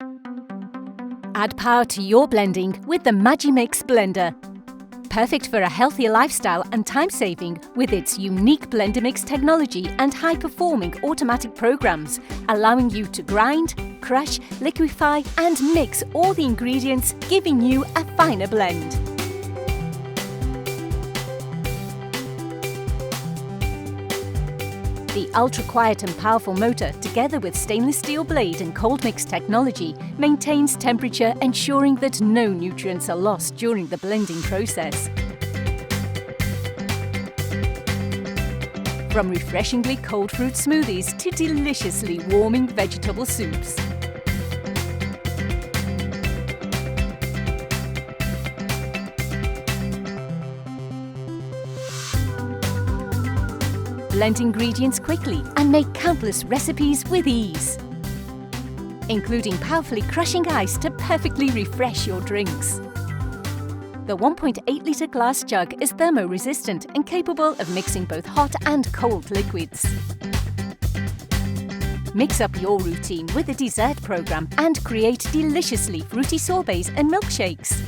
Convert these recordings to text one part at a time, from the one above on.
Add power to your blending with the Magimix blender. Perfect for a healthier lifestyle and time-saving with its unique BlenderMix technology and high-performing automatic programs, allowing you to grind, crush, liquefy and mix all the ingredients, giving you a finer blend. The ultra-quiet and powerful motor, together with stainless steel blade and cold mix technology, maintains temperature, ensuring that no nutrients are lost during the blending process. From refreshingly cold fruit smoothies to deliciously warming vegetable soups. Blend ingredients quickly and make countless recipes with ease, including powerfully crushing ice to perfectly refresh your drinks. The 1.8-litre glass jug is thermoresistant and capable of mixing both hot and cold liquids. Mix up your routine with a dessert program and create deliciously fruity sorbets and milkshakes.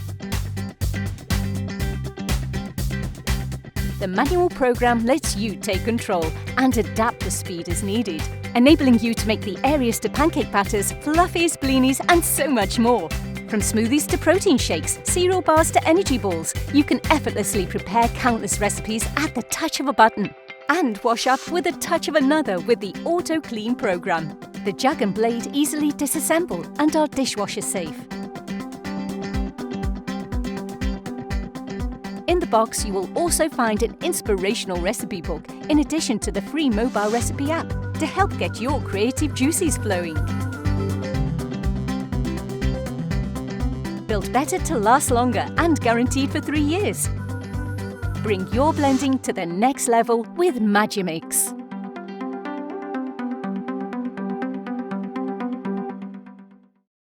The manual program lets you take control and adapt the speed as needed, enabling you to make the airiest of pancake batters, fluffies, blinis and so much more. From smoothies to protein shakes, cereal bars to energy balls, you can effortlessly prepare countless recipes at the touch of a button. And wash up with a touch of another with the Auto Clean program. The jug and blade easily disassemble and are dishwasher safe. In the box, you will also find an inspirational recipe book, in addition to the free mobile recipe app, to help get your creative juices flowing. Built better to last longer and guaranteed for 3 years. Bring your blending to the next level with Magimix.